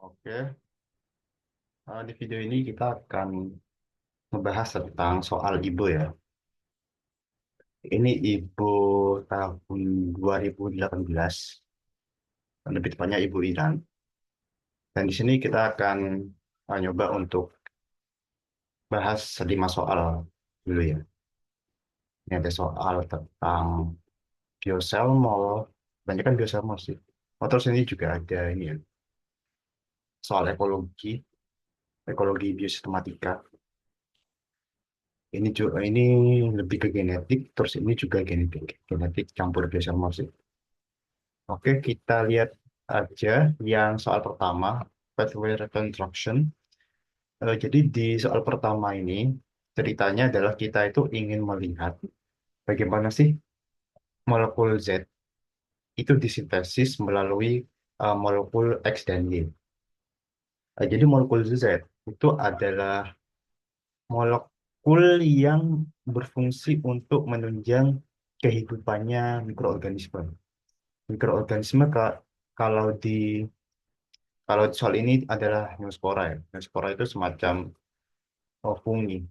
Oke, di video ini kita akan membahas tentang soal Ibo ya. Ini Ibo tahun 2018, lebih tepatnya Ibo Iran. Dan di sini kita akan nyoba untuk bahas 5 soal dulu ya. Ini ada soal tentang bioselmol, banyak kan bioselmol sih. Terus ini juga ada ini ya, soal ekologi biosistematika. Ini lebih ke genetik, terus ini juga genetik campur bioselmol sih. Oke, kita lihat aja yang soal pertama, pathway reconstruction. Jadi di soal pertama ini, ceritanya adalah kita itu ingin melihat bagaimana sih molekul Z itu disintesis melalui molekul X dan Y. Jadi molekul Z itu adalah molekul yang berfungsi untuk menunjang kehidupannya mikroorganisme. Mikroorganisme kalau di Kalau soal ini adalah Neospora ya. Neospora itu semacam fungi,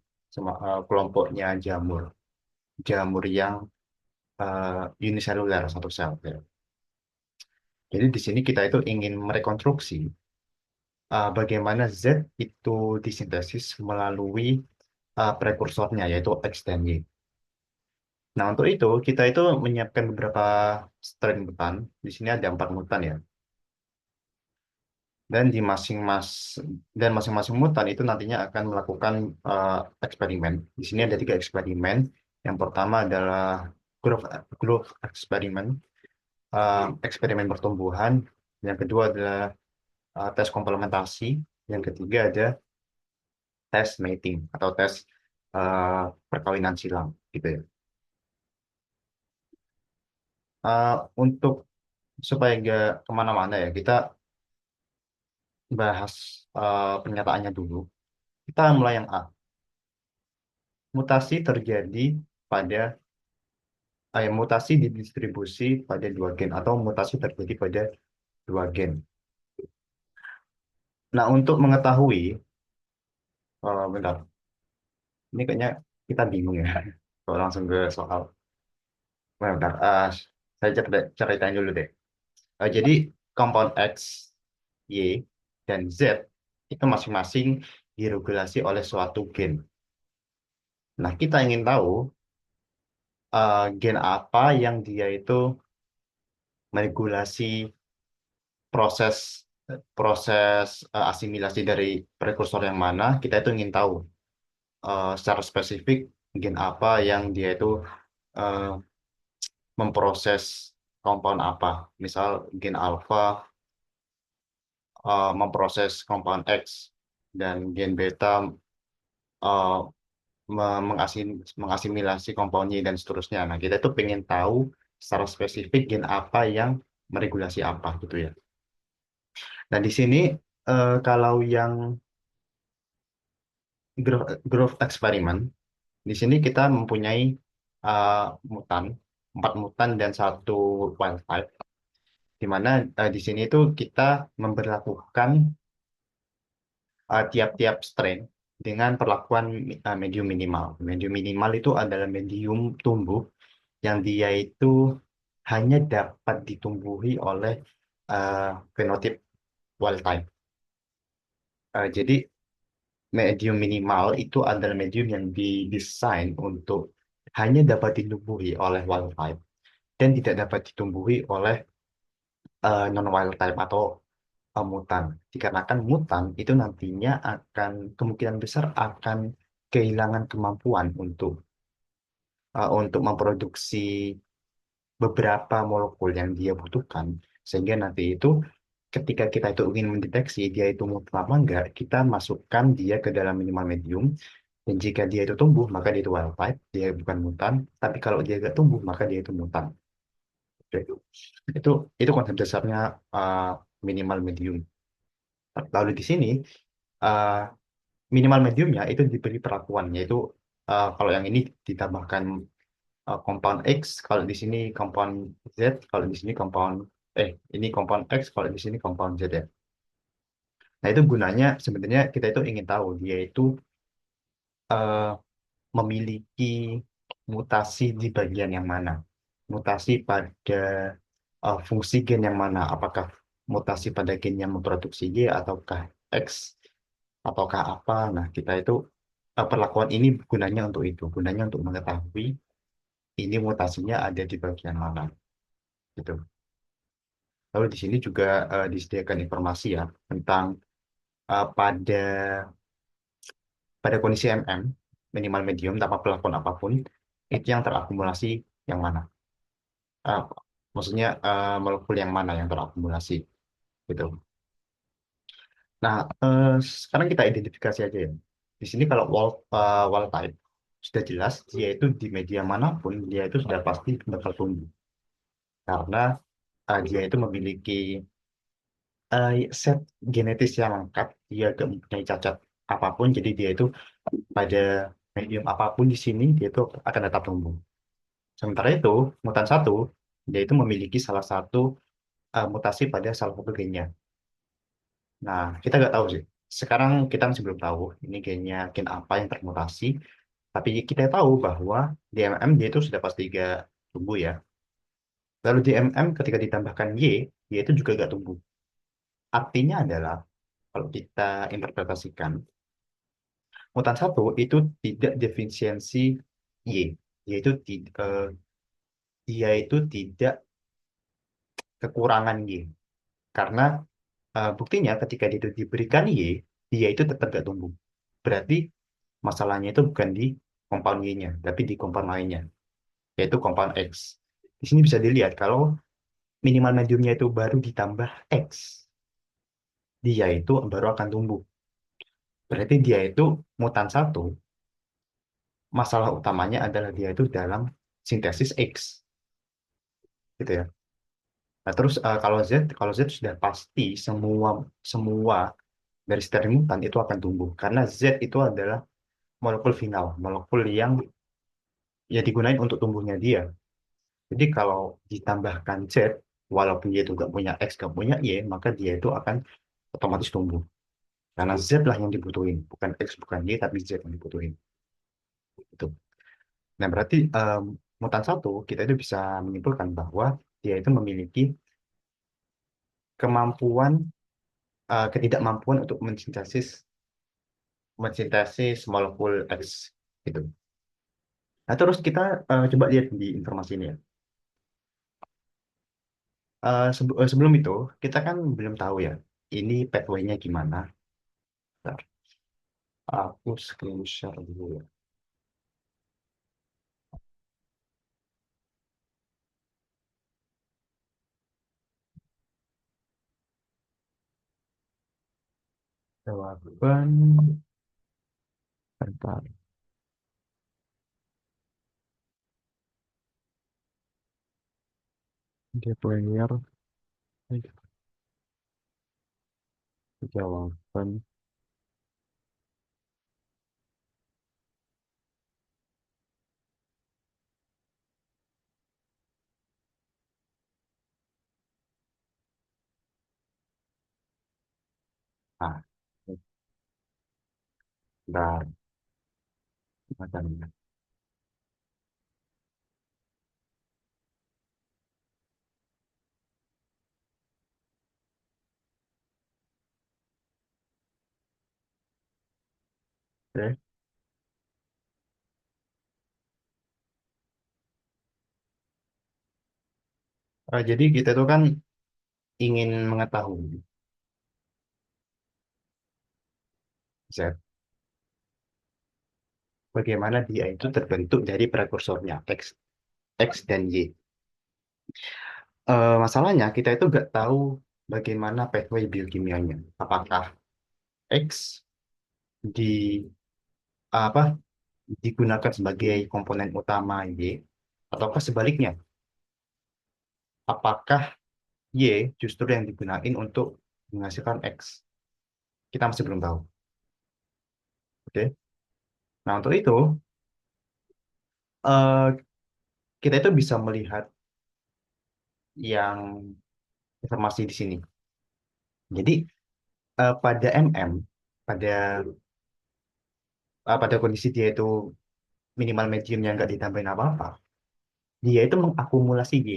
kelompoknya jamur. Jamur yang uniseluler satu sel. Ya. Jadi di sini kita itu ingin merekonstruksi bagaimana Z itu disintesis melalui prekursornya yaitu X dan Y. Nah untuk itu kita itu menyiapkan beberapa strain mutan. Di sini ada 4 mutan ya. Dan masing-masing mutan itu nantinya akan melakukan eh, eksperimen. Di sini ada 3 eksperimen. Yang pertama adalah growth growth eksperimen, eksperimen pertumbuhan. Yang kedua adalah tes komplementasi. Yang ketiga ada tes mating atau tes eh, perkawinan silang, gitu ya. Untuk supaya nggak kemana-mana ya, kita bahas pernyataannya dulu. Kita mulai yang A. Mutasi terjadi pada mutasi didistribusi pada 2 gen atau mutasi terjadi pada 2 gen. Nah, untuk mengetahui, bentar, ini kayaknya kita bingung ya. Kalau langsung ke soal. Bentar, saya ceritain dulu deh. Jadi, compound X, Y, dan Z itu masing-masing diregulasi oleh suatu gen. Nah, kita ingin tahu gen apa yang dia itu meregulasi proses proses asimilasi dari prekursor yang mana, kita itu ingin tahu secara spesifik gen apa yang dia itu eh, memproses compound apa. Misal gen alpha memproses compound X dan gen beta eh, mengasimilasi compound Y dan seterusnya. Nah, kita itu pengen tahu secara spesifik gen apa yang meregulasi apa gitu ya. Nah, di sini kalau yang growth eksperimen, di sini kita mempunyai uh, mutan, 4 mutan dan 1 wild type, di mana di sini itu kita memberlakukan tiap-tiap strain dengan perlakuan medium minimal. Medium minimal itu adalah medium tumbuh yang dia itu hanya dapat ditumbuhi oleh fenotip wild type. Jadi medium minimal itu adalah medium yang didesain untuk hanya dapat ditumbuhi oleh wild type dan tidak dapat ditumbuhi oleh non wild type atau mutan. Dikarenakan mutan itu nantinya akan kemungkinan besar akan kehilangan kemampuan untuk memproduksi beberapa molekul yang dia butuhkan, sehingga nanti itu ketika kita itu ingin mendeteksi dia itu mutan apa enggak, kita masukkan dia ke dalam minimal medium. Dan jika dia itu tumbuh, maka dia itu wild type, dia bukan mutan. Tapi kalau dia tidak tumbuh, maka dia itu mutan. Oke. Itu itu konsep dasarnya uh, minimal medium. Lalu di sini uh, minimal mediumnya itu diberi perlakuan, yaitu kalau yang ini ditambahkan compound X, kalau di sini compound Z, kalau di sini compound ini compound X, kalau di sini compound Z ya. Nah, itu gunanya sebenarnya kita itu ingin tahu dia itu eh, memiliki mutasi di bagian yang mana. Mutasi pada fungsi gen yang mana. Apakah mutasi pada gen yang memproduksi Y ataukah X ataukah apa. Nah, kita itu perlakuan ini gunanya untuk itu. Gunanya untuk mengetahui ini mutasinya ada di bagian mana. Gitu. Lalu di sini juga disediakan informasi ya tentang pada kondisi MM minimal medium tanpa perlakuan apapun itu yang terakumulasi yang mana. Eh, Maksudnya molekul yang mana yang terakumulasi gitu. Nah, sekarang kita identifikasi aja ya. Di sini kalau wall type sudah jelas dia itu di media manapun dia itu sudah pasti bakal tumbuh karena dia itu memiliki set genetis yang lengkap, dia gak mempunyai cacat apapun, jadi dia itu pada medium apapun di sini dia itu akan tetap tumbuh. Sementara itu, mutan satu dia itu memiliki salah satu mutasi pada salah satu gennya. Nah, kita nggak tahu sih. Sekarang kita masih belum tahu ini gennya gen apa yang termutasi, tapi kita tahu bahwa di MM dia itu sudah pasti gak tumbuh ya. Lalu di MM ketika ditambahkan Y, dia itu juga gak tumbuh. Artinya adalah kalau kita interpretasikan mutan satu itu tidak defisiensi Y, yaitu dia itu tidak kekurangan Y. Karena buktinya ketika dia itu diberikan Y, dia itu tetap gak tumbuh. Berarti masalahnya itu bukan di compound Y-nya, tapi di compound lainnya, yaitu compound X. Di sini bisa dilihat kalau minimal mediumnya itu baru ditambah X, dia itu baru akan tumbuh. Berarti dia itu mutan satu, masalah utamanya adalah dia itu dalam sintesis X, gitu ya. Nah, terus kalau Z sudah pasti semua semua dari dari mutan itu akan tumbuh karena Z itu adalah molekul final, molekul yang ya digunakan untuk tumbuhnya dia. Jadi kalau ditambahkan Z, walaupun dia itu nggak punya X, nggak punya Y, maka dia itu akan otomatis tumbuh. Karena Z lah yang dibutuhin, bukan X, bukan Y, tapi Z yang dibutuhin. Itu. Nah, berarti mutan satu kita itu bisa menyimpulkan bahwa dia itu memiliki kemampuan, ketidakmampuan untuk mensintesis molekul X gitu. Nah, terus kita coba lihat di informasi ini ya. Sebelum itu, kita kan belum tahu ya, ini pathway-nya gimana. Bentar, aku screen share dulu ya. Jawaban, bentar, dia player, jawaban. Nah, bentar, macam Oke. Jadi kita tuh kan ingin mengetahui Z, bagaimana dia itu terbentuk dari prekursornya X dan Y. Masalahnya kita itu nggak tahu bagaimana pathway biokimianya. Apakah X di apa digunakan sebagai komponen utama Y, ataukah sebaliknya? Apakah Y justru yang digunakan untuk menghasilkan X? Kita masih belum tahu. Oke. Nah, untuk itu eh, kita itu bisa melihat yang informasi di sini. Jadi pada pada pada kondisi dia itu minimal medium yang nggak ditambahin apa-apa, dia itu mengakumulasi Y.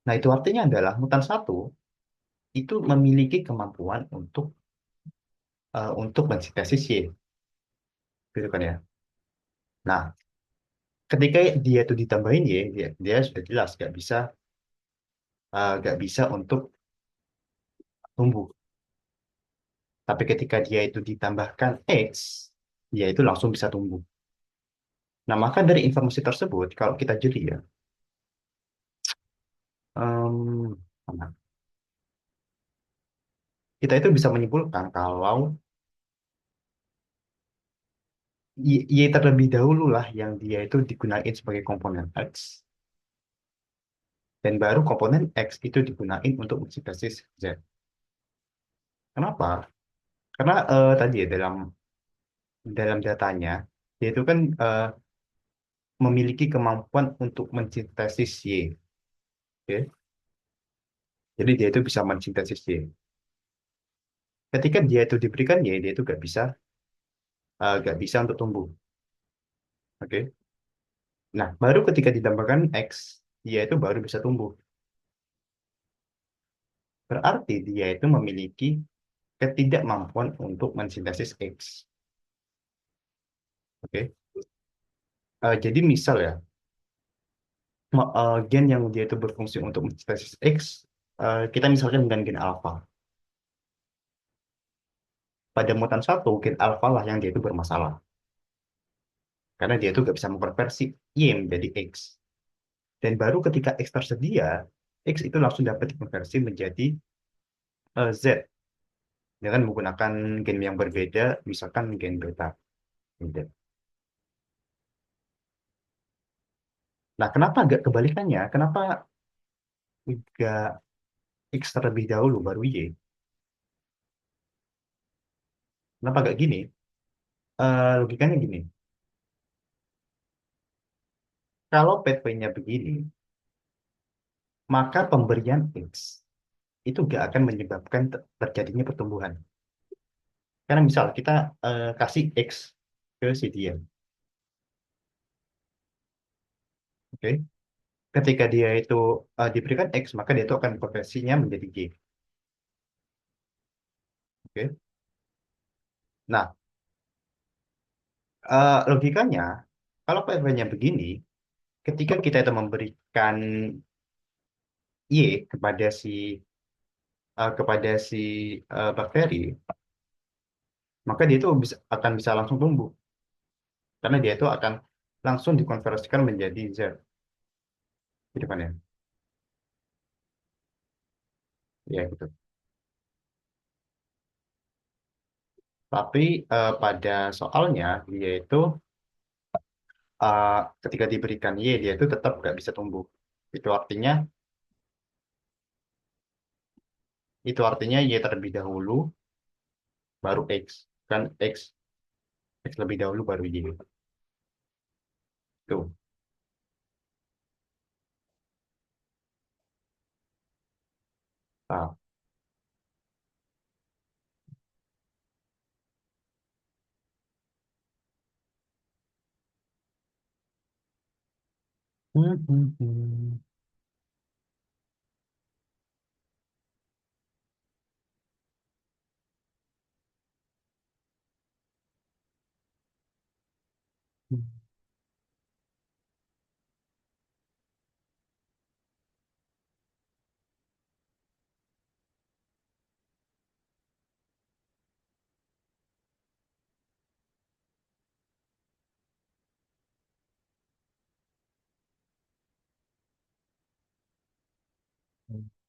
Nah, itu artinya adalah mutan satu itu memiliki kemampuan untuk mensintesis Y, gitu kan ya. Nah, ketika dia itu ditambahin Y, dia sudah jelas nggak bisa untuk tumbuh. Tapi ketika dia itu ditambahkan X, dia itu langsung bisa tumbuh. Nah, maka dari informasi tersebut, kalau kita jeli ya, mana? Kita itu bisa menyimpulkan kalau Y terlebih dahulu lah yang dia itu digunakan sebagai komponen X, dan baru komponen X itu digunakan untuk sintesis Z. Kenapa? Karena tadi ya dalam dalam datanya dia itu kan memiliki kemampuan untuk mensintesis Y. Oke? Jadi dia itu bisa mensintesis Y. Ketika dia itu diberikan Y, dia itu nggak bisa untuk tumbuh. Oke? Nah, baru ketika ditambahkan X, dia itu baru bisa tumbuh. Berarti dia itu memiliki ketidakmampuan untuk mensintesis X. Oke? Jadi misal ya, gen yang dia itu berfungsi untuk mensintesis X, kita misalkan dengan gen alpha. Pada mutan satu, gen alpha lah yang dia itu bermasalah. Karena dia itu nggak bisa mengkonversi Y menjadi X. Dan baru ketika X tersedia, X itu langsung dapat dikonversi menjadi Z dengan menggunakan gen yang berbeda, misalkan gen beta. Gitu. Nah, kenapa nggak kebalikannya? Kenapa nggak X terlebih dahulu baru Y? Kenapa nggak gini? Logikanya gini, kalau pathway-nya begini, maka pemberian X itu nggak akan menyebabkan terjadinya pertumbuhan. Karena misal kita kasih X ke si dia, oke? Ketika dia itu diberikan X, maka dia itu akan konversinya menjadi Y, oke? Nah, logikanya, kalau pathway-nya begini, ketika kita itu memberikan Y kepada si bakteri, maka dia itu akan bisa langsung tumbuh karena dia itu akan langsung dikonversikan menjadi Z, gitu kan ya? Ya gitu. Tapi pada soalnya dia itu uh, ketika diberikan Y dia itu tetap nggak bisa tumbuh. Itu artinya itu artinya Y terlebih dahulu baru X, kan X lebih dahulu baru Y. Tuh. Nah, hmm, hmm, hmm.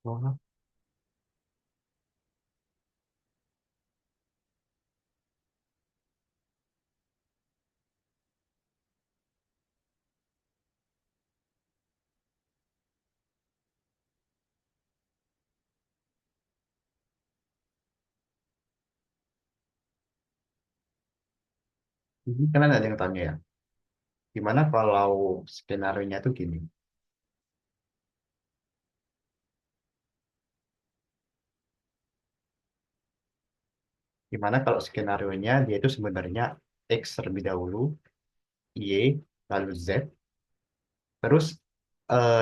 Wah, ini kalian ada yang tanya ya, gimana kalau skenario-nya tuh gini? Dimana kalau skenario-nya dia itu sebenarnya X terlebih dahulu, Y, lalu Z. Terus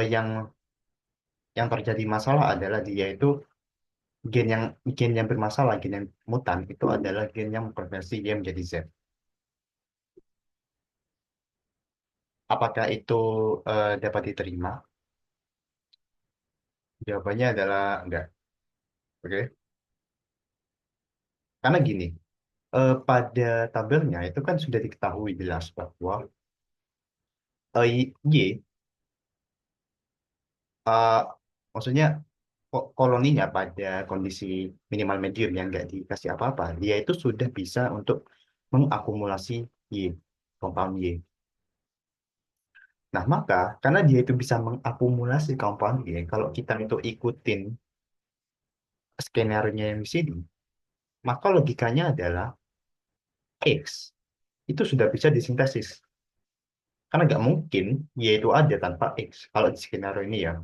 yang terjadi masalah adalah dia itu gen yang bermasalah, gen yang mutan itu adalah gen yang mengkonversi Y menjadi Z. Apakah itu dapat diterima? Jawabannya adalah enggak. Oke. Karena gini, pada tabelnya itu kan sudah diketahui jelas bahwa Y, eh, maksudnya koloninya pada kondisi minimal medium yang nggak dikasih apa-apa, dia itu sudah bisa untuk mengakumulasi Y, compound Y. Nah, maka karena dia itu bisa mengakumulasi compound Y, kalau kita itu ikutin skenario yang di sini, maka logikanya adalah X itu sudah bisa disintesis. Karena nggak mungkin Y itu ada tanpa X. Kalau di skenario ini ya,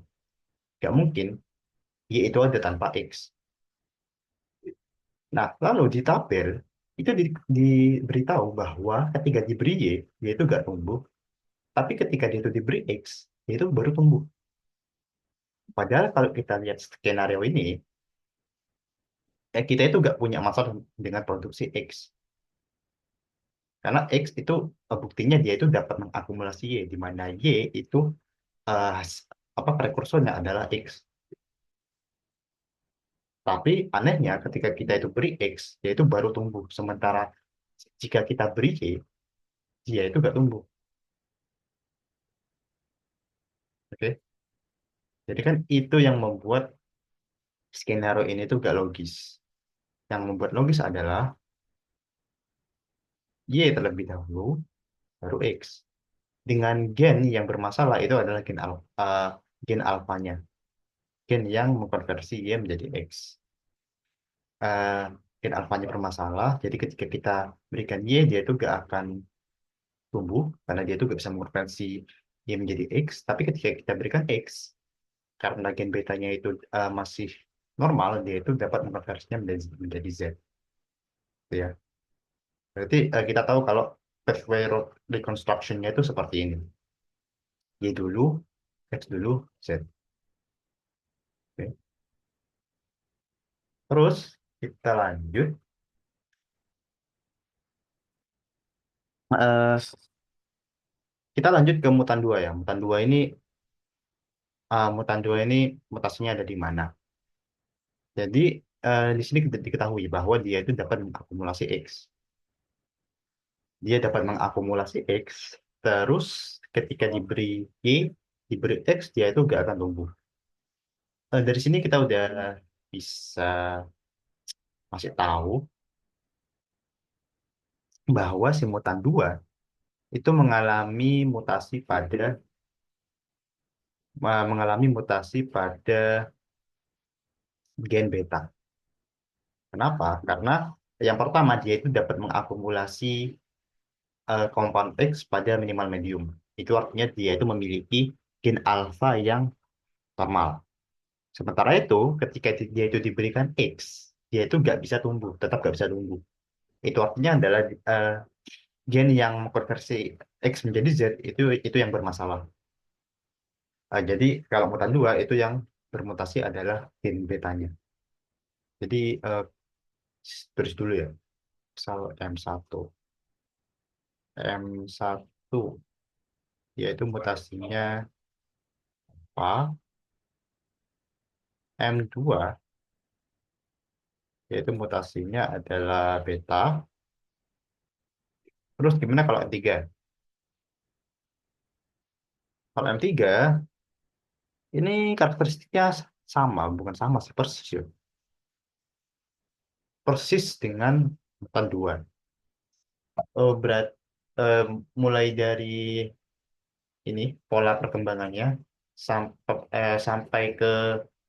nggak mungkin Y itu ada tanpa X. Nah, lalu di tabel itu diberitahu bahwa ketika diberi Y, dia itu nggak tumbuh. Tapi ketika dia itu diberi X, dia itu baru tumbuh. Padahal kalau kita lihat skenario ini, kita itu nggak punya masalah dengan produksi X. Karena X itu buktinya dia itu dapat mengakumulasi Y, di mana Y itu eh, apa prekursornya adalah X. Tapi anehnya ketika kita itu beri X, dia itu baru tumbuh. Sementara jika kita beri Y, dia itu nggak tumbuh. Oke. Jadi kan itu yang membuat skenario ini tuh gak logis. Yang membuat logis adalah Y terlebih dahulu, baru X. Dengan gen yang bermasalah itu adalah gen alfanya. Gen yang mengkonversi Y menjadi X. Eh, Gen alfanya bermasalah, jadi ketika kita berikan Y, dia itu gak akan tumbuh, karena dia itu gak bisa mengkonversi Y menjadi X. Tapi ketika kita berikan X, karena gen betanya itu masih normal, dia itu dapat mengkonversinya menjadi Z. Gitu ya. Berarti kita tahu kalau pathway reconstruction-nya itu seperti ini. Y dulu, X dulu, Z. Oke. Terus kita lanjut. Eh, kita lanjut ke mutan 2 ya. Mutan 2 ini mutasinya ada di mana? Jadi di sini diketahui bahwa dia itu dapat mengakumulasi X. Dia dapat mengakumulasi X, terus ketika diberi Y, diberi X, dia itu nggak akan tumbuh. Dari sini kita udah bisa masih tahu bahwa si mutan 2 itu mengalami mutasi pada gen beta. Kenapa? Karena yang pertama dia itu dapat mengakumulasi compound X pada minimal medium. Itu artinya dia itu memiliki gen alpha yang normal. Sementara itu, ketika dia itu diberikan X, dia itu nggak bisa tumbuh, tetap nggak bisa tumbuh. Itu artinya adalah gen yang mengkonversi X menjadi Z itu yang bermasalah. Jadi kalau mutan 2 itu yang bermutasi adalah gen betanya. Jadi tulis dulu ya, misal M1. M1 yaitu mutasinya apa? M2 yaitu mutasinya adalah beta. Terus gimana kalau M3? Kalau M3 ini karakteristiknya sama, bukan sama sih, persis ya. Persis dengan mutan 2. Oh, eh, mulai dari ini pola perkembangannya sampai ke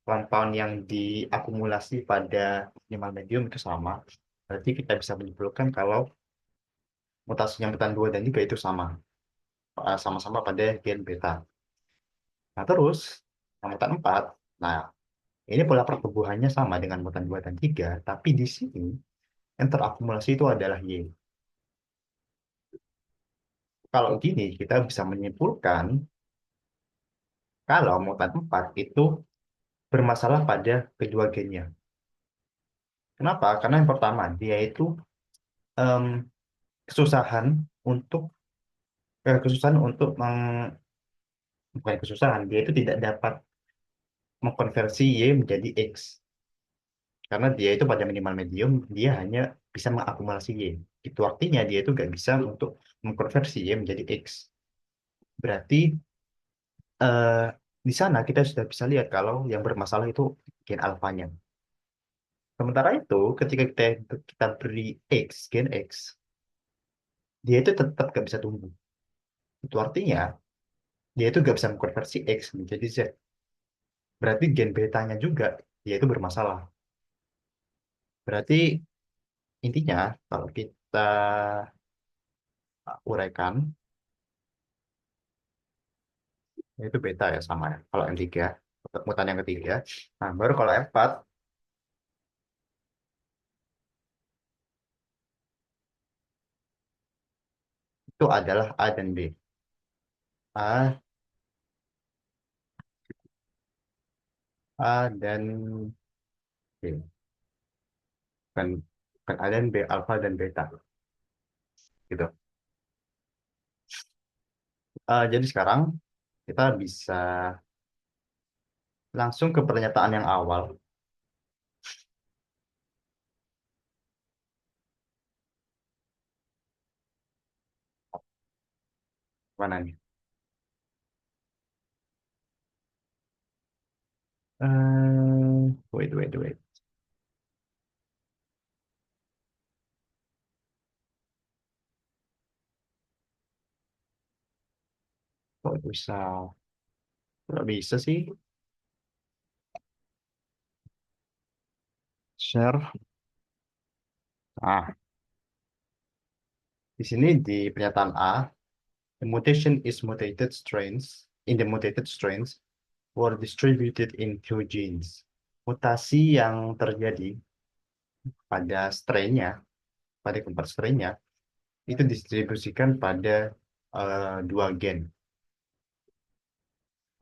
compound yang diakumulasi pada minimal medium itu sama. Berarti kita bisa menyimpulkan kalau mutasi yang mutan 2 dan 3 itu sama-sama pada gen beta. Nah, terus yang mutan 4, nah ini pola pertumbuhannya sama dengan mutan 2 dan 3, tapi di sini yang terakumulasi itu adalah Y. Kalau gini, kita bisa menyimpulkan kalau mutan 4 itu bermasalah pada kedua gennya. Kenapa? Karena yang pertama, dia itu em, kesusahan untuk kesusahan untuk bukan kesusahan, dia itu tidak dapat mengkonversi Y menjadi X. Karena dia itu pada minimal medium, dia hanya bisa mengakumulasi Y. Itu artinya dia itu nggak bisa untuk mengkonversi Y menjadi X. Berarti eh, di sana kita sudah bisa lihat kalau yang bermasalah itu gen alfanya. Sementara itu, ketika kita beri X, gen X, dia itu tetap nggak bisa tumbuh. Itu artinya dia itu nggak bisa mengkonversi X menjadi Z. Berarti gen betanya juga dia itu bermasalah. Berarti intinya kalau kita uraikan, itu beta ya sama ya. Kalau yang tiga, mutan yang ketiga. Nah, baru kalau F4 itu adalah A dan B. A, A dan B. Bukan, bukan A dan B, alfa dan beta. Gitu. Jadi sekarang kita bisa langsung ke pernyataan yang awal. Mana nih? Wait, wait, wait. Kok bisa? Kok bisa sih? Share. Ah, di sini di pernyataan A, the mutation is mutated strains. In the mutated strains were distributed in two genes. Mutasi yang terjadi pada strainnya, pada keempat strainnya, itu distribusikan pada dua gen.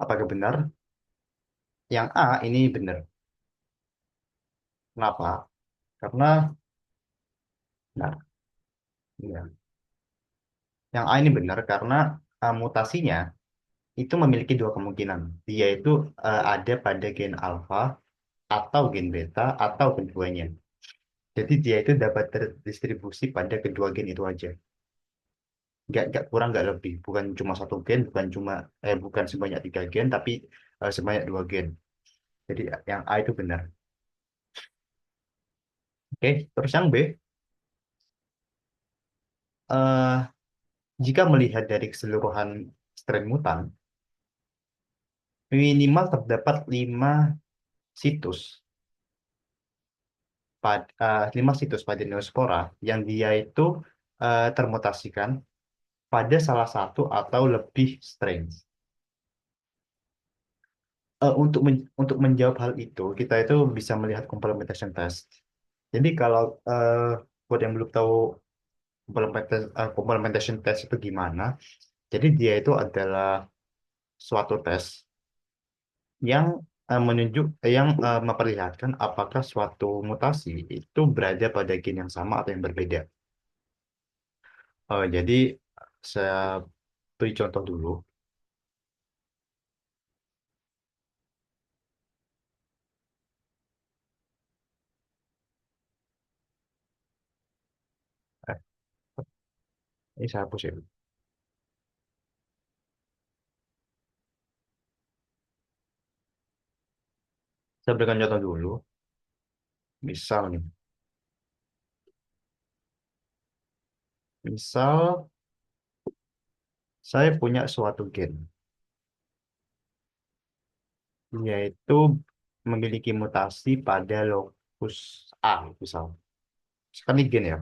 Apakah benar? Yang A ini benar. Kenapa? Karena, nah, ya. Yang A ini benar karena mutasinya itu memiliki dua kemungkinan. Dia itu ada pada gen alfa atau gen beta atau keduanya. Jadi dia itu dapat terdistribusi pada kedua gen itu aja. Nggak kurang, nggak lebih. Bukan cuma satu gen, bukan sebanyak tiga gen, tapi sebanyak dua gen. Jadi yang A itu benar. Oke, terus yang B, eh, jika melihat dari keseluruhan strain mutan, minimal terdapat situs 5 situs pada Neospora yang dia itu termutasikan pada salah satu atau lebih strains. Untuk menjawab hal itu, kita itu bisa melihat complementation test. Jadi kalau buat yang belum tahu complementation test itu gimana, jadi dia itu adalah suatu tes yang memperlihatkan apakah suatu mutasi itu berada pada gen yang sama atau yang berbeda. Jadi saya beri contoh dulu. Eh, ini saya hapus ya. Saya berikan contoh dulu. Misal nih, misal saya punya suatu gen, yaitu memiliki mutasi pada lokus A, misal. Misalkan ini gen ya,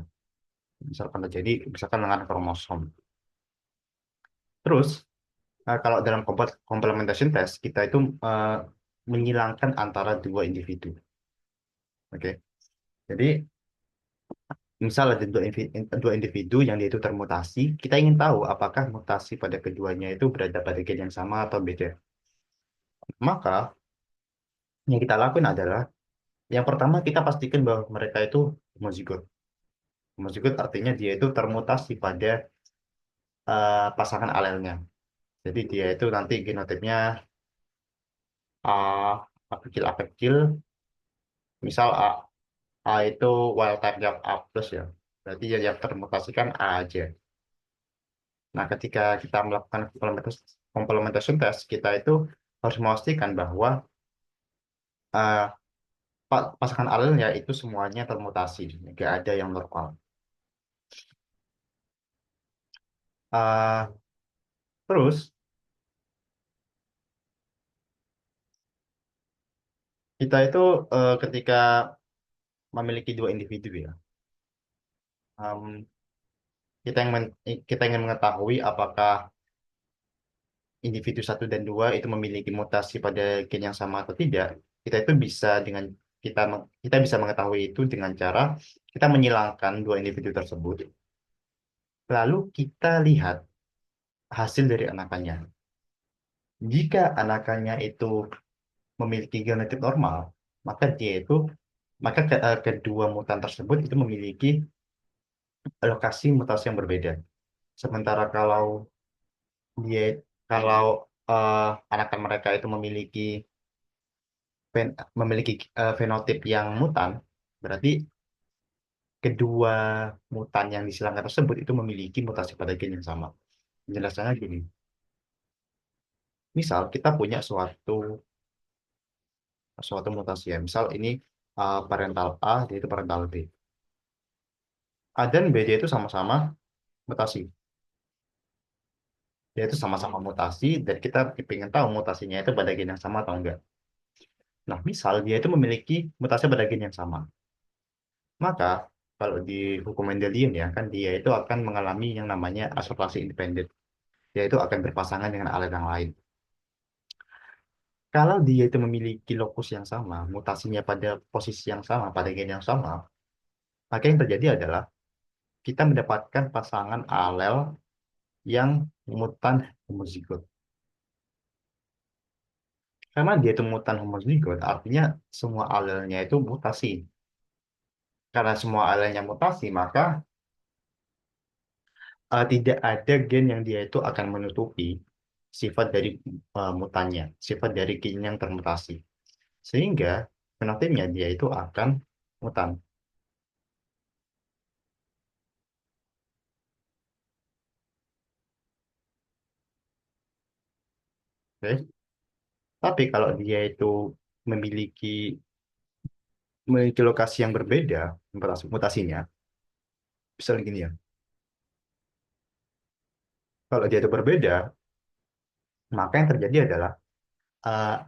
misalkan dengan kromosom. Terus, kalau dalam complementation test, kita itu menyilangkan antara dua individu. Oke, jadi Misal ada dua individu yang dia itu termutasi, kita ingin tahu apakah mutasi pada keduanya itu berada pada gen yang sama atau beda. Maka yang kita lakukan adalah yang pertama kita pastikan bahwa mereka itu homozigot. Homozigot artinya dia itu termutasi pada pasangan alelnya. Jadi dia itu nanti genotipnya A, A kecil A kecil, misal A itu wild type yang A plus ya. Berarti ya yang termutasikan A aja. Nah, ketika kita melakukan complementation test, kita itu harus memastikan bahwa eh, pasangan alelnya itu semuanya termutasi, nggak ada yang normal. Eh, terus kita itu ketika memiliki dua individu ya, em, kita ingin mengetahui apakah individu satu dan dua itu memiliki mutasi pada gen yang sama atau tidak. Kita itu bisa dengan kita bisa mengetahui itu dengan cara kita menyilangkan dua individu tersebut. Lalu kita lihat hasil dari anakannya. Jika anakannya itu memiliki genotip normal, maka kedua mutan tersebut itu memiliki lokasi mutasi yang berbeda. Sementara dia kalau anakan mereka itu memiliki fenotip yang mutan, berarti kedua mutan yang disilangkan tersebut itu memiliki mutasi pada gen yang sama. Penjelasannya gini, misal kita punya suatu mutasi ya, misal ini parental A, dia itu parental B. A dan B dia itu sama-sama mutasi. Dia itu sama-sama mutasi dan kita ingin tahu mutasinya itu pada gen yang sama atau enggak. Nah, misal dia itu memiliki mutasi pada gen yang sama. Maka kalau di hukum Mendelian ya kan dia itu akan mengalami yang namanya asortasi independen. Dia itu akan berpasangan dengan alet yang lain. Kalau dia itu memiliki lokus yang sama, mutasinya pada posisi yang sama, pada gen yang sama, maka yang terjadi adalah kita mendapatkan pasangan alel yang mutan homozigot. Karena dia itu mutan homozigot, artinya semua alelnya itu mutasi. Karena semua alelnya mutasi, maka tidak ada gen yang dia itu akan menutupi sifat dari mutannya, sifat dari gen yang termutasi. Sehingga fenotipnya dia itu akan mutan. Oke? Tapi kalau dia itu memiliki memiliki lokasi yang berbeda, mutasinya, misalnya gini ya, kalau dia itu berbeda, maka yang terjadi adalah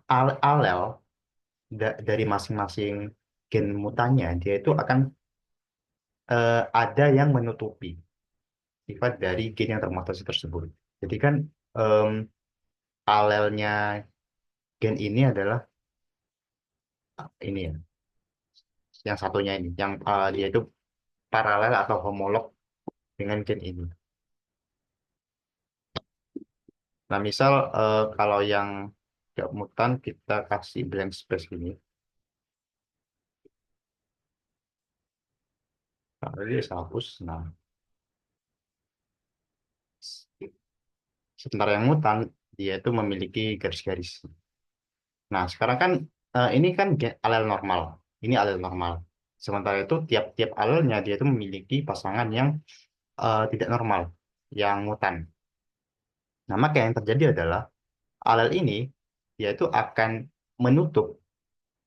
alel dari masing-masing gen mutannya, dia itu akan ada yang menutupi sifat dari gen yang termutasi tersebut. Jadi kan em, alelnya gen ini adalah ini ya, yang satunya ini, yang dia itu paralel atau homolog dengan gen ini. Nah, misal kalau yang gak mutan kita kasih blank space ini, nah, dia bisa hapus. Nah, sementara yang mutan dia itu memiliki garis-garis. Nah, sekarang kan ini kan alel normal, ini alel normal. Sementara itu tiap-tiap alelnya dia itu memiliki pasangan yang tidak normal, yang mutan. Nah, maka yang terjadi adalah alel ini dia itu akan menutup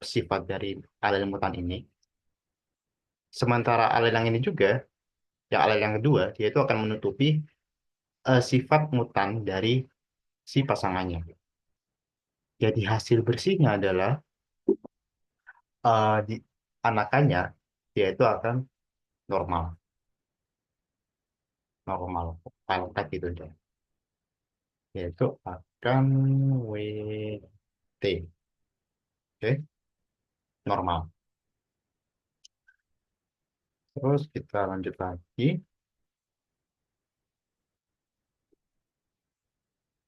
sifat dari alel mutan ini. Sementara alel yang ini juga, yang alel yang kedua, dia itu akan menutupi sifat mutan dari si pasangannya. Jadi hasil bersihnya adalah di anakannya dia itu akan normal, normal, paletet gitu deh. Yaitu akan WT, oke, normal. Terus kita lanjut lagi.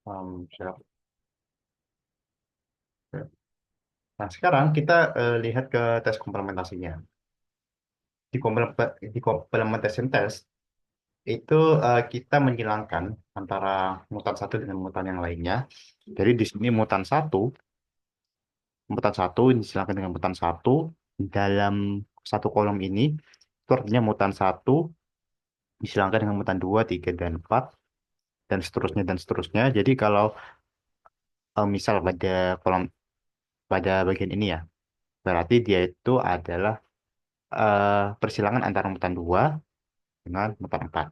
Siap. Nah, sekarang kita lihat ke tes komplementasinya. Di complementation test itu kita menghilangkan antara mutan satu dengan mutan yang lainnya. Jadi di sini mutan satu dihilangkan dengan mutan satu dalam satu kolom ini. Itu artinya mutan satu dihilangkan dengan mutan 2, 3, dan 4, dan seterusnya dan seterusnya. Jadi kalau misal kolom pada bagian ini ya, berarti dia itu adalah persilangan antara mutan 2 dengan mutan 4.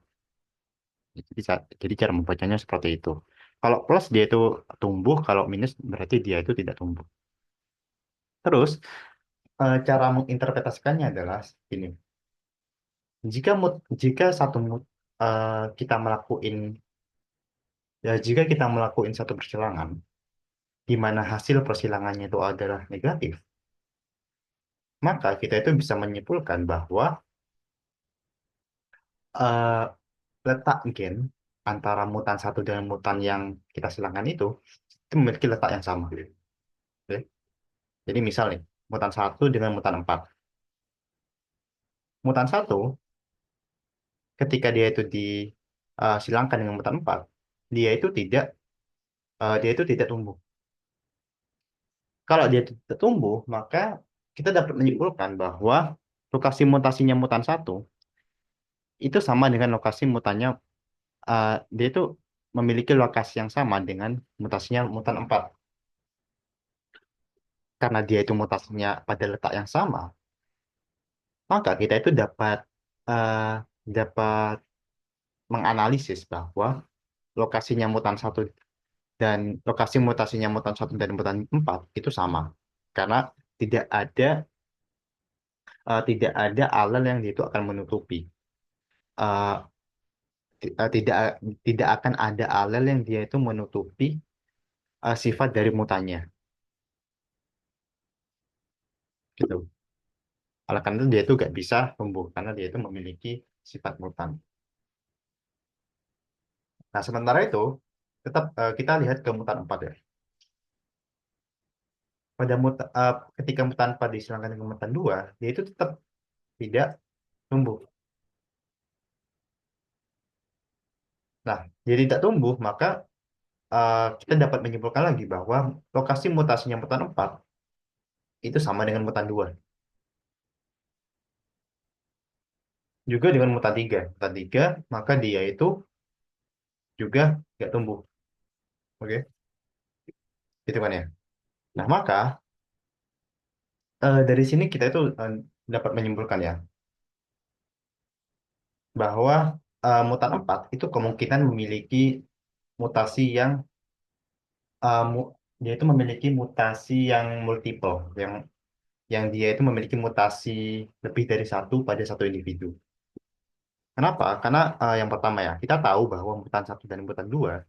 Jadi cara membacanya seperti itu. Kalau plus dia itu tumbuh, kalau minus berarti dia itu tidak tumbuh. Terus cara menginterpretasikannya adalah ini. Jika kita melakukan jika kita melakukan satu persilangan di mana hasil persilangannya itu adalah negatif, maka kita itu bisa menyimpulkan bahwa eh, letak gen antara mutan satu dan mutan yang kita silangkan itu memiliki letak yang sama. Oke? Jadi misal nih, mutan satu dengan mutan 4. Mutan satu, ketika dia itu disilangkan dengan mutan 4, dia itu tidak dia itu tidak tumbuh. Kalau dia tidak tumbuh, maka kita dapat menyimpulkan bahwa lokasi mutasinya mutan satu itu sama dengan lokasi mutannya dia itu memiliki lokasi yang sama dengan mutasinya mutan 4. Karena dia itu mutasinya pada letak yang sama, maka kita itu eh, dapat menganalisis bahwa lokasinya mutan satu dan lokasi mutasinya mutan satu dan mutan 4 itu sama. Karena tidak ada tidak ada alel yang itu akan menutupi. Eh, tidak tidak akan ada alel yang dia itu menutupi sifat dari mutannya. Gitu. Oleh karena itu dia itu nggak bisa tumbuh karena dia itu memiliki sifat mutan. Nah, sementara itu tetap kita lihat ke mutan 4 ya. Ketika mutan 4 disilangkan dengan mutan 2, dia itu tetap tidak tumbuh. Nah, jadi tidak tumbuh, maka kita dapat menyimpulkan lagi bahwa lokasi mutasinya mutan 4 itu sama dengan mutan 2. Juga dengan mutan 3. Mutan 3, maka dia itu juga nggak tumbuh. Oke, gitu kan ya. Nah, maka dari sini kita itu dapat menyimpulkan ya, bahwa mutan 4 itu kemungkinan memiliki mutasi yang uh, mu- dia itu memiliki mutasi yang multiple, yang dia itu memiliki mutasi lebih dari satu pada satu individu. Kenapa? Karena yang pertama ya, kita tahu bahwa mutan satu dan mutan 2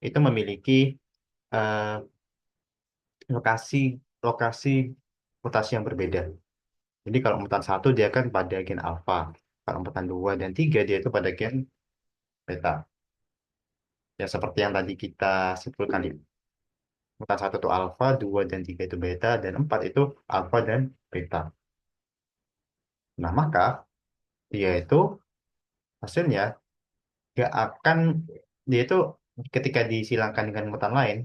itu memiliki eh, lokasi lokasi mutasi yang berbeda. Jadi kalau mutan satu dia kan pada gen alfa, kalau mutan 2 dan 3 dia itu pada gen beta. Ya seperti yang tadi kita simpulkan itu. Mutan satu itu alfa, 2 dan 3 itu beta, dan 4 itu alfa dan beta. Nah, maka dia itu hasilnya nggak akan dia itu ketika disilangkan dengan mutan lain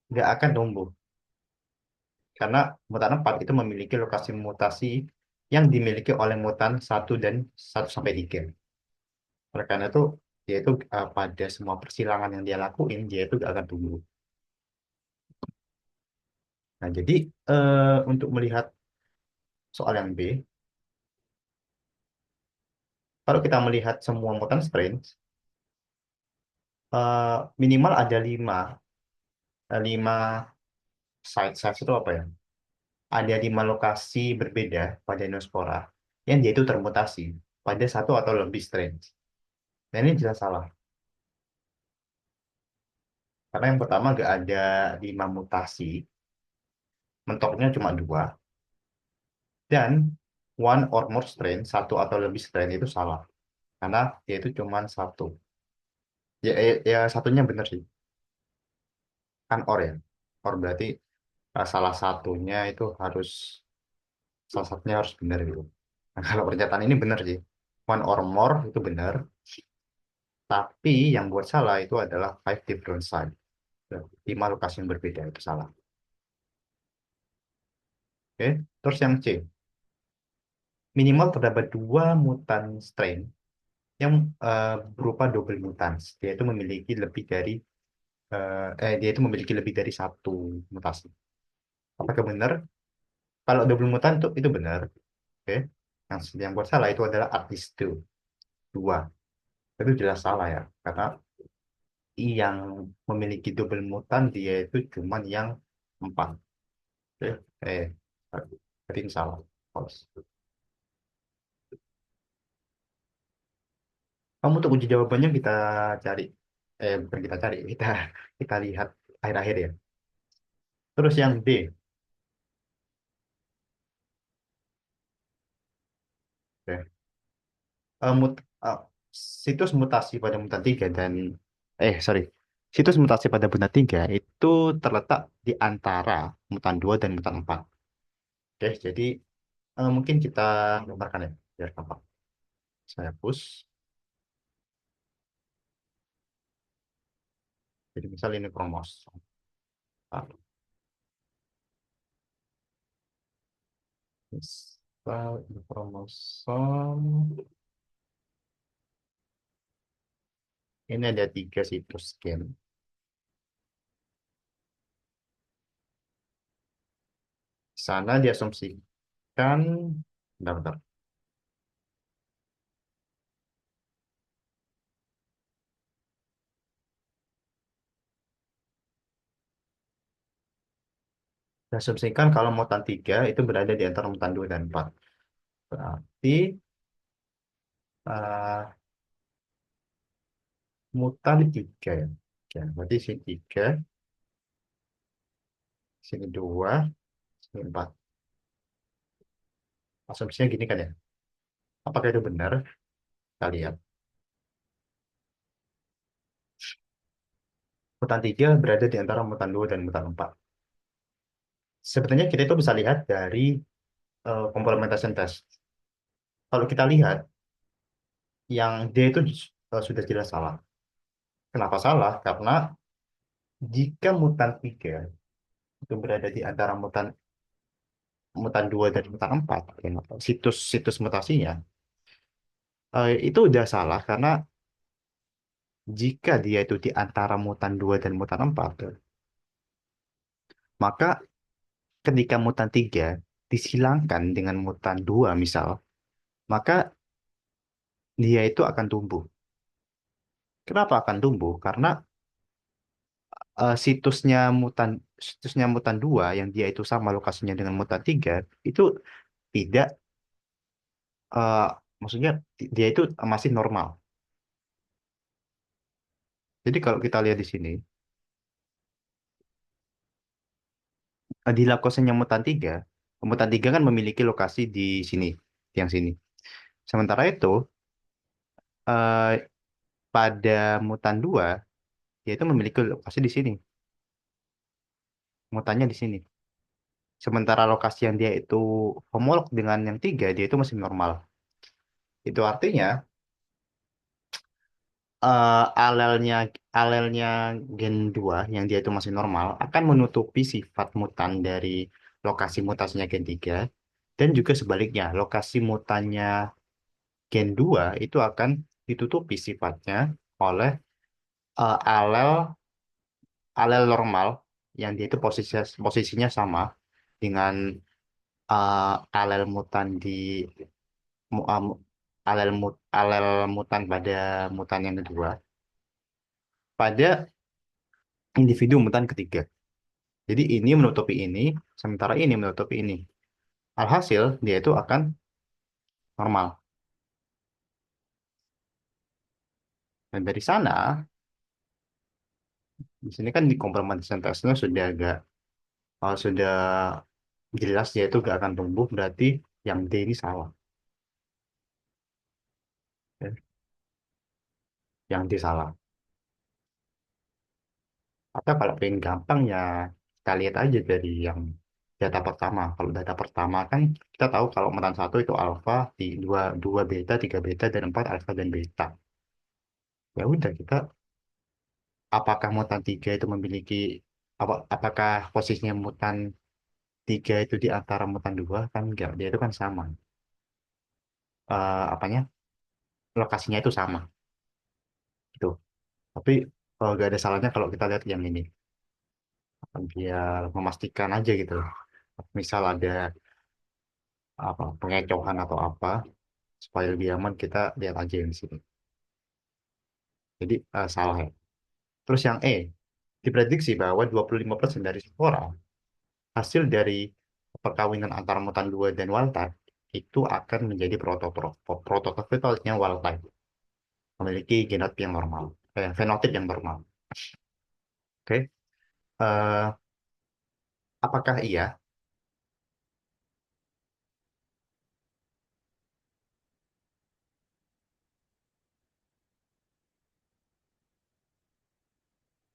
nggak akan tumbuh karena mutan 4 itu memiliki lokasi mutasi yang dimiliki oleh mutan satu dan satu sampai 3. Oleh karena itu dia itu pada semua persilangan yang dia lakuin dia itu nggak akan tumbuh. Nah, jadi untuk melihat soal yang B, kalau kita melihat semua mutan strain minimal ada lima site itu apa ya? Ada 5 lokasi berbeda pada Dinospora yang dia itu termutasi pada satu atau lebih strain. Dan ini jelas salah. Karena yang pertama nggak ada 5 mutasi, mentoknya cuma 2. one or more strain, satu atau lebih strain itu salah. Karena dia itu cuma satu. Ya, satunya benar sih. Kan or ya. Or berarti salah satunya itu harus, salah satunya harus benar gitu. Nah, kalau pernyataan ini benar sih. One or more itu benar. Tapi yang buat salah itu adalah five different sites. Lima lokasi yang berbeda itu salah. Oke. Terus yang C. Minimal terdapat dua mutan strain yang berupa double mutans. Dia itu memiliki lebih dari satu mutasi. Apakah benar? Kalau double mutan itu benar. Oke. Yang buat salah itu adalah at least two, dua. Itu jelas salah ya, karena yang memiliki double mutan dia itu cuman yang empat. Oke. Eh, Berarti ini salah. False. Kamu untuk uji jawabannya kita cari, bukan kita cari, kita lihat akhir-akhir ya. Terus yang D, ya. Eh, mut- eh, situs mutasi pada mutan 3 dan sorry, situs mutasi pada mutan 3 itu terletak di antara mutan 2 dan mutan 4. Oke, jadi mungkin kita gambarkan ya, biar gampang. Saya push. Jadi misal ini kromosom. Ah, misal ini kromosom. Ini ada tiga situs gen. Di sana diasumsikan, bentar, diasumsikan kalau mutan 3 itu berada di antara mutan 2 dan 4. Berarti eh, mutan 3 ya. Oke, berarti sini 3, sini 2, sini 4. Asumsinya gini kan ya. Apakah itu benar? Kita lihat. Mutan 3 berada di antara mutan 2 dan mutan 4. Sebenarnya kita itu bisa lihat dari complementation test. Kalau kita lihat, yang D itu sudah jelas salah. Kenapa salah? Karena jika mutan 3 itu berada di antara mutan mutan 2 dan mutan 4, ya, situs mutasinya, itu udah salah karena jika dia itu di antara mutan 2 dan mutan 4, maka ketika mutan 3 disilangkan dengan mutan 2 misal, maka dia itu akan tumbuh. Kenapa akan tumbuh? Karena eh, situsnya mutan situsnya mutan 2 yang dia itu sama lokasinya dengan mutan 3 itu tidak, eh, maksudnya dia itu masih normal. Jadi kalau kita lihat di sini, di lokasinya mutan 3 kan memiliki lokasi di sini, yang sini. Sementara itu, eh, pada mutan 2 dia itu memiliki lokasi di sini, mutannya di sini. Sementara lokasi yang dia itu homolog dengan yang 3 dia itu masih normal. Itu artinya alelnya alelnya gen 2 yang dia itu masih normal akan menutupi sifat mutan dari lokasi mutasinya gen 3, dan juga sebaliknya, lokasi mutannya gen 2 itu akan ditutupi sifatnya oleh alel alel normal yang dia itu posisinya sama dengan alel mutan di mu- uh, mu- alel mutan pada mutan yang kedua pada individu mutan ketiga. Jadi ini menutupi ini, sementara ini menutupi ini. Alhasil dia itu akan normal. Dan dari sana, di sini kan di complementation testnya sudah agak sudah jelas dia itu gak akan tumbuh, berarti Yang D ini salah. Ya. Yang D salah. Atau kalau pengen gampang ya kita lihat aja dari yang data pertama. Kalau data pertama kan kita tahu kalau mutan satu itu alfa, di dua, dua beta, tiga beta, dan empat alfa dan beta. Ya udah kita apakah mutan tiga itu memiliki apakah posisinya mutan tiga itu di antara mutan dua kan enggak, dia itu kan sama. Apanya lokasinya itu sama gitu. Tapi gak ada salahnya kalau kita lihat yang ini biar memastikan aja gitu. Misal ada apa pengecohan atau apa supaya lebih aman kita lihat aja yang di sini. Jadi salah ya. Terus yang E, diprediksi bahwa 25% dari spora hasil dari perkawinan antara mutan 2 dan wild type itu akan menjadi prototroph. Prototroph itu artinya wild type, memiliki genotip yang normal, fenotip yang normal. Oke. Eh, apakah iya?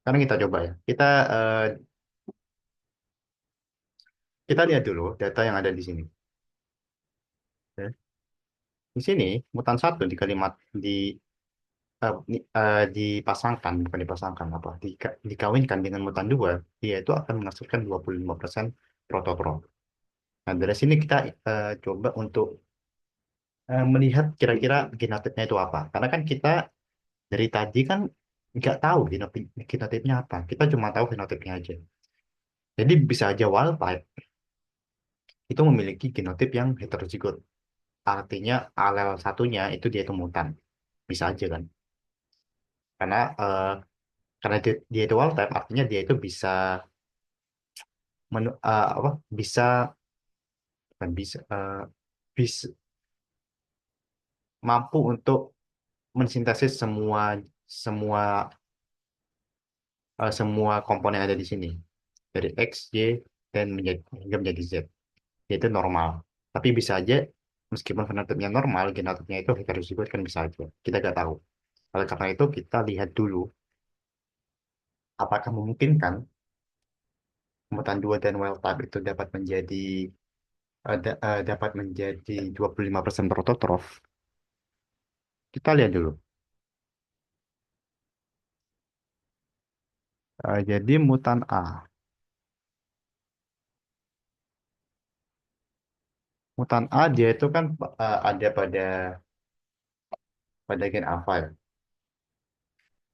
Karena kita coba ya. Eh, kita lihat dulu data yang ada di sini. Ya. Di sini mutan satu di kalimat dipasangkan, bukan dipasangkan apa, dikawinkan dengan mutan dua, dia itu akan menghasilkan 25% prototroph. Nah, dari sini kita coba untuk melihat kira-kira genotipnya itu apa. Karena kan kita dari tadi kan nggak tahu genotipnya apa. Kita cuma tahu fenotipnya aja. Jadi bisa aja wild type itu memiliki genotip yang heterozigot. Artinya alel satunya itu dia itu mutan. Bisa aja kan. Karena dia itu wild type artinya dia itu bisa apa bisa bukan bisa bisa mampu untuk mensintesis semua semua semua komponen yang ada di sini dari X, Y dan hingga menjadi Z. Itu normal. Tapi bisa aja meskipun fenotipnya normal, genotipnya itu heterozigot kan bisa aja. Kita nggak tahu. Oleh karena itu kita lihat dulu apakah memungkinkan mutan 2 dan wild type itu dapat menjadi 25% prototroph. Kita lihat dulu. Jadi mutan A. Mutan A dia itu kan ada pada gen alpha ya.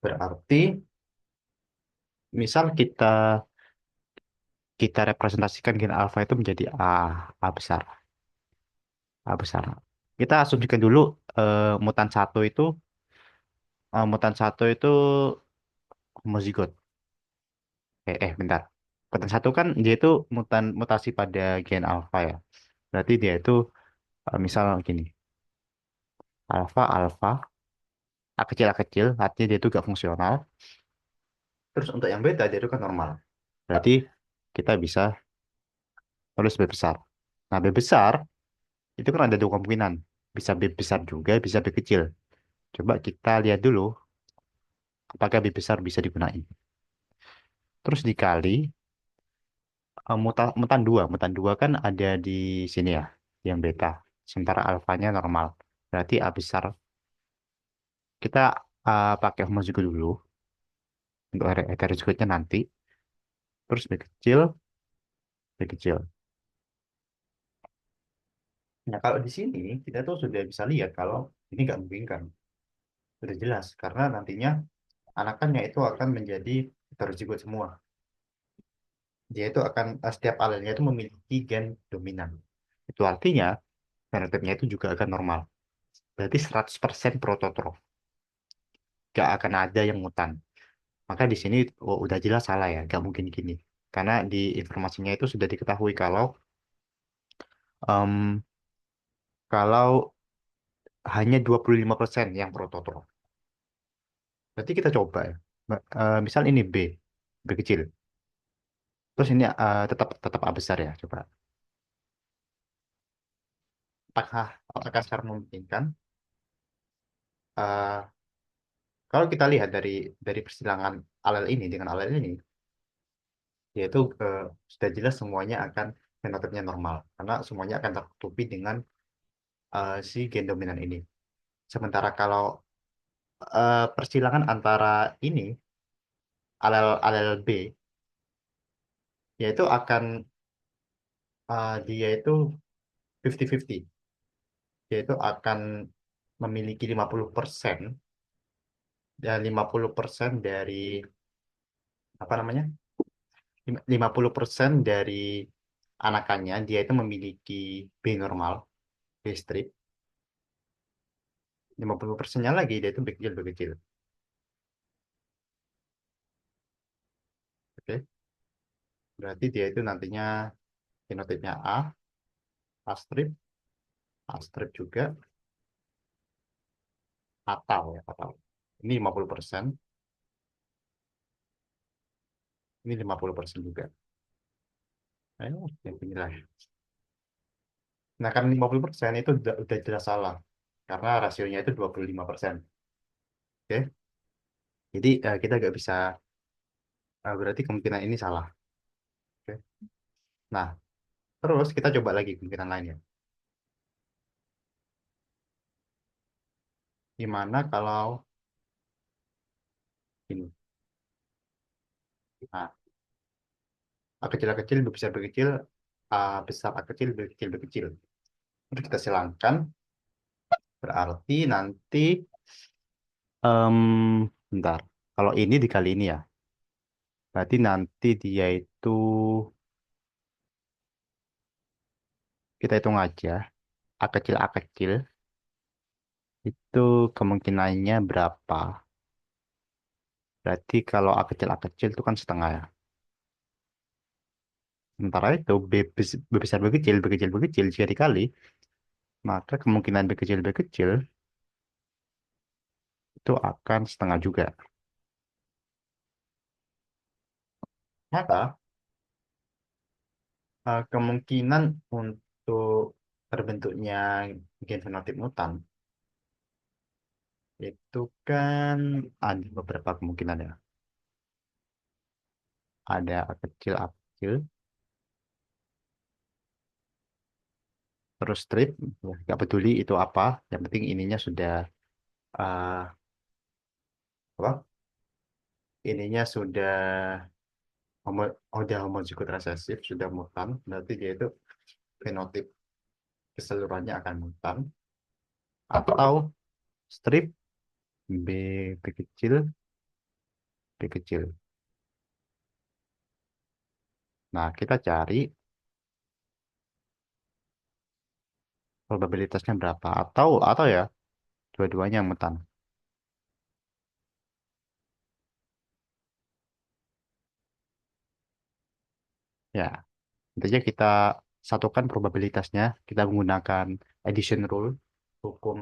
Berarti misal kita kita representasikan gen alpha itu menjadi A besar, A besar. Kita asumsikan dulu mutan satu itu homozigot. Bentar. Mutan satu kan dia itu mutasi pada gen alpha ya. Berarti dia itu misal gini, alpha alpha A kecil, artinya dia itu gak fungsional. Terus untuk yang beta dia itu kan normal. Berarti kita bisa tulis B besar. Nah, B besar itu kan ada dua kemungkinan. Bisa B besar juga, bisa B kecil. Coba kita lihat dulu apakah B besar bisa digunakan. Terus dikali mutan dua kan ada di sini ya, yang beta. Sementara alfanya normal. Berarti A besar. Kita pakai homozigot dulu untuk heterozigotnya nanti. Terus B kecil, B kecil. Nah, kalau di sini kita tuh sudah bisa lihat kalau ini nggak memungkinkan. Sudah jelas karena nantinya anakannya itu akan menjadi heterozigot semua. Dia itu akan setiap alelnya itu memiliki gen dominan. Itu artinya fenotipnya itu juga akan normal. Berarti 100% prototroph. Gak akan ada yang mutan. Maka di sini udah jelas salah ya, gak mungkin gini. Karena di informasinya itu sudah diketahui em, kalau hanya 25% yang prototroph. Berarti kita coba ya. Misal ini B kecil. Terus ini tetap tetap A besar ya, coba. apakah sekarang memungkinkan? Eh, Kalau kita lihat dari persilangan alel ini dengan alel ini, yaitu sudah jelas semuanya akan fenotipnya normal karena semuanya akan tertutupi dengan si gen dominan ini. Sementara kalau persilangan antara ini alel B, yaitu akan dia itu 50-50, yaitu akan memiliki 50% dan 50% dari apa namanya? 50% dari anakannya dia itu memiliki B normal, B strip. 50%-nya lagi dia itu B kecil, B kecil. Oke. Berarti dia itu nantinya fenotipnya A strip, A strip juga, atau ya, atau. Ini 50%, ini 50% juga. Ayo, yang inilah. Nah, karena 50% itu udah jelas salah. Karena rasionya itu 25%. Oke. Jadi kita nggak bisa, berarti kemungkinan ini salah. Oke. Nah, terus kita coba lagi kemungkinan lainnya. Gimana kalau ini? Nah, A kecil A kecil, B besar B kecil, A besar A kecil, B kecil B kecil. Terus kita silangkan, berarti nanti, bentar. Kalau ini dikali ini ya, berarti nanti dia itu, kita hitung aja, A kecil, itu kemungkinannya berapa? Berarti kalau A kecil itu kan setengah ya. Sementara itu B besar B kecil jika dikali, maka kemungkinan B kecil itu akan setengah juga. Maka kemungkinan untuk terbentuknya gen fenotip mutan itu kan ada beberapa kemungkinan ya. Ada A kecil, terus strip, ya, nggak peduli itu apa, yang penting ininya sudah eh, apa? Ininya sudah udah homozigot resesif, sudah mutan, berarti dia itu fenotip keseluruhannya akan mutan. Atau strip B, B kecil, B kecil. Nah, kita cari probabilitasnya berapa, atau ya dua-duanya yang mutan. Ya, intinya kita satukan probabilitasnya, kita menggunakan addition rule, hukum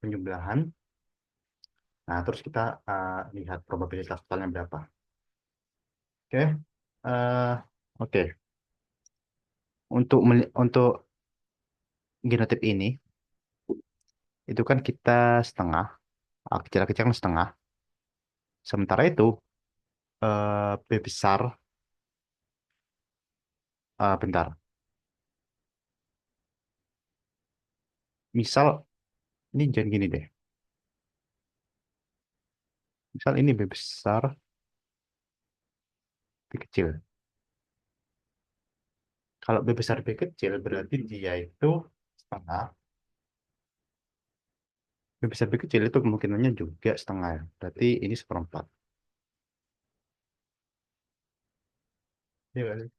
penjumlahan. Nah, terus kita lihat probabilitas totalnya berapa. Oke. Eh, oke. Untuk genotip ini itu kan kita setengah, kecil-kecil kan setengah. Sementara itu B besar, bentar. Misal ini jangan gini deh. Misal ini B besar, B kecil. Kalau B besar B kecil berarti dia itu setengah. B besar B kecil itu kemungkinannya juga setengah ya. Berarti ini seperempat. Iya kan?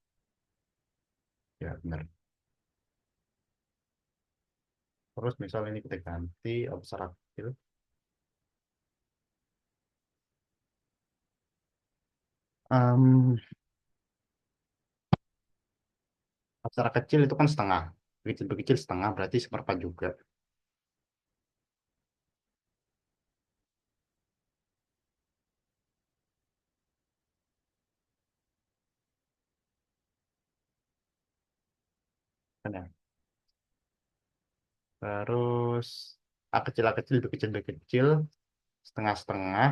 Ya benar. Terus misal ini kita ganti A besar A kecil. Em, A besar A kecil itu kan setengah. B kecil setengah berarti seperempat juga. Kan ya? Terus A kecil, A kecil, B kecil, B kecil, setengah-setengah.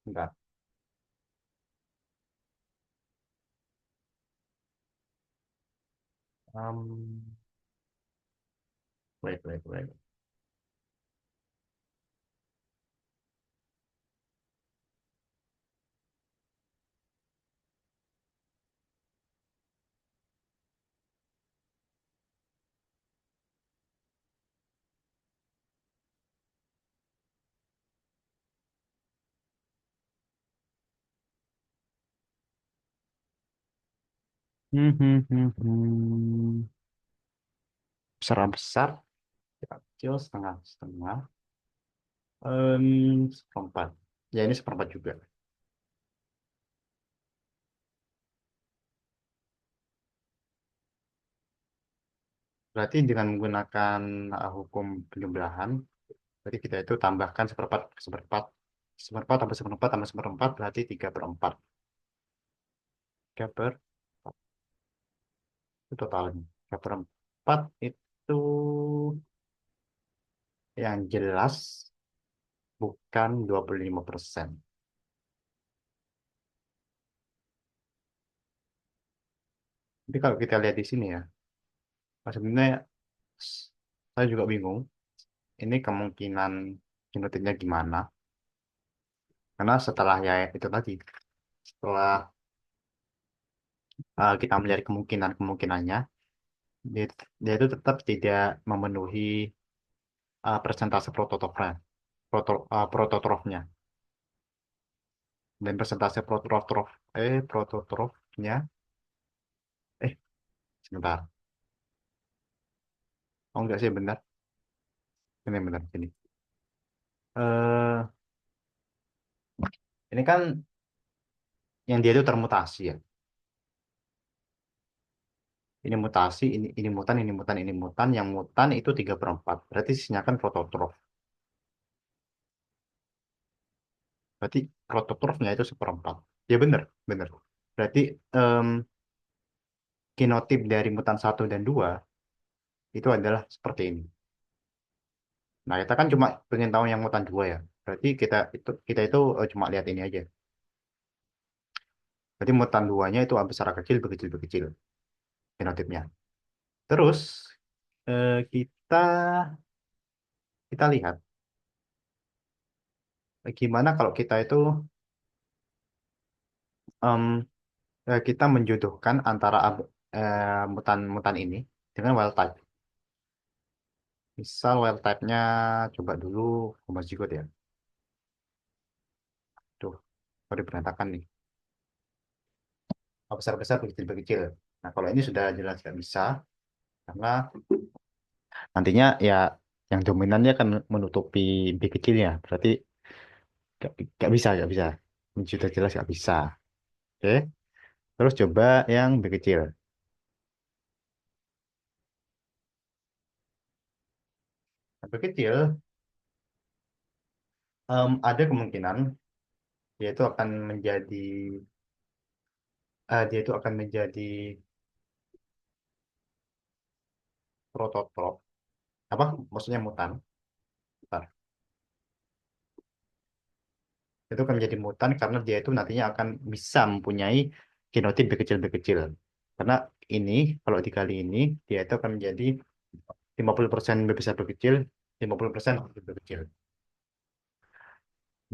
Enggak. Um, wait. Hmm. Besar-besar, kecil, setengah-setengah. Seperempat. Ya ini seperempat juga. Berarti dengan menggunakan hukum penjumlahan, berarti kita itu tambahkan seperempat, seperempat, seperempat tambah seperempat, berarti 3/4. 3/4 itu totalnya. 3/4 itu yang jelas bukan 25%. Tapi kalau kita lihat di sini ya, sebenarnya s- saya juga bingung. Ini kemungkinan genotipnya gimana? Karena setelah ya itu tadi, setelah kita melihat kemungkinannya, dia, dia itu tetap tidak memenuhi persentase prototrofnya. Dan persentase prototrofnya, eh, sebentar. Oh enggak sih, benar. Ini benar. Eh, ini kan yang dia itu termutasi ya. Ini mutasi, ini mutan, ini mutan, ini mutan. Yang mutan itu 3/4. Berarti sisanya kan prototrof. Berarti prototrofnya itu seperempat. Ya benar, benar. Berarti em, genotip dari mutan satu dan 2 itu adalah seperti ini. Nah, kita kan cuma pengen tahu yang mutan 2 ya. Berarti kita itu cuma lihat ini aja. Berarti mutan duanya itu A besar A kecil, B kecil, B kecil genotipnya. Terus kita kita lihat gimana kalau kita itu em, kita menjodohkan antara mutan-mutan ini dengan wild type. Misal wild type-nya coba dulu homozygote ya. Tuh, baru berantakan nih. A besar-besar, B kecil, B kecil. Nah, kalau ini sudah jelas nggak bisa, karena nantinya ya yang dominannya akan menutupi B kecilnya. Berarti nggak bisa. Ini sudah jelas nggak bisa. Oke, terus coba yang B kecil. Yang B kecil, ada kemungkinan dia itu akan menjadi prototrop. Apa? Maksudnya mutan. Bentar. Itu akan menjadi mutan karena dia itu nantinya akan bisa mempunyai genotip B kecil B kecil. Karena ini kalau dikali ini dia itu akan menjadi 50% B besar B kecil, 50% B kecil B kecil.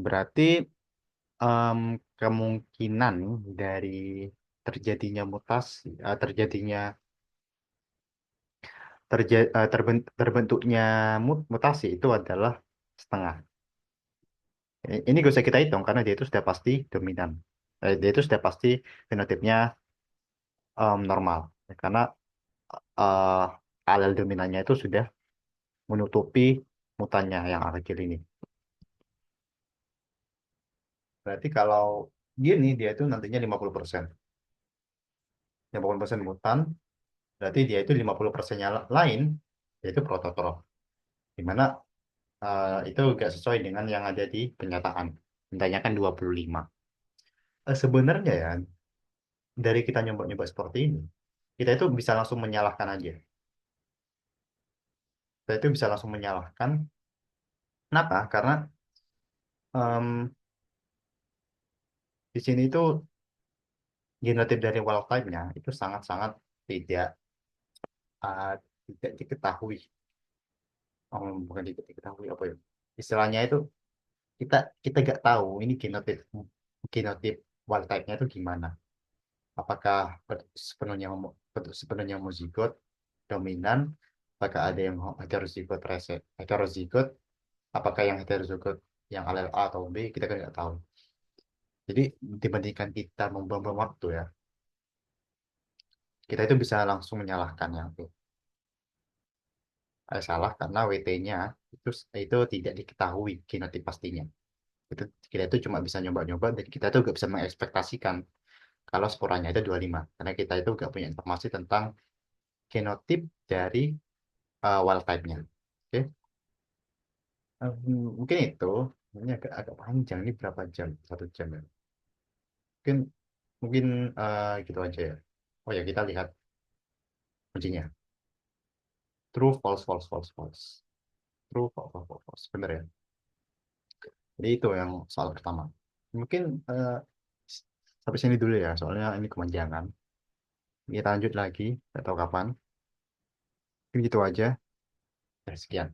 Berarti em, kemungkinan dari terjadinya mutasi, terbentuknya mutasi itu adalah setengah. Ini gak usah kita hitung karena dia itu sudah pasti dominan. Dia itu sudah pasti fenotipnya normal. Karena eh, alel dominannya itu sudah menutupi mutannya yang A kecil ini. Berarti kalau gini dia itu nantinya 50%. 50% mutan, berarti dia itu 50%-nya lain, yaitu prototrof. Dimana itu gak sesuai dengan yang ada di penyataan. Mintanya kan 25. Sebenarnya ya, dari kita nyoba-nyoba seperti ini, kita itu bisa langsung menyalahkan aja. kita itu bisa langsung menyalahkan. Kenapa? Karena em, di sini itu genotip dari wild type-nya itu sangat-sangat tidak uh, tidak diketahui. Bukan tidak diketahui apa ya? Istilahnya itu kita kita nggak tahu ini genotip genotip wild type-nya itu gimana. Apakah sepenuhnya homozigot dominan? Apakah ada yang heterozigot heterozigot? Apakah yang heterozigot yang alel A atau B? Kita kan nggak tahu. Jadi dibandingkan kita membuang waktu ya, kita itu bisa langsung menyalahkan yang itu. Salah karena WT-nya itu tidak diketahui genotip pastinya. Itu kita itu cuma bisa nyoba-nyoba dan kita itu nggak bisa mengekspektasikan kalau sporanya itu 25 karena kita itu nggak punya informasi tentang genotip dari wild type-nya. Oke. Mungkin itu ini agak panjang ini berapa jam? 1 jam ya. Mungkin mungkin gitu aja ya. Oh ya kita lihat kuncinya. True, false, false, false, false. True, false, false, false, false. Bener ya. Jadi itu yang soal pertama. Mungkin sampai sini dulu ya, soalnya ini kemanjangan. Kita lanjut lagi, atau kapan. Mungkin gitu aja. Ya, sekian.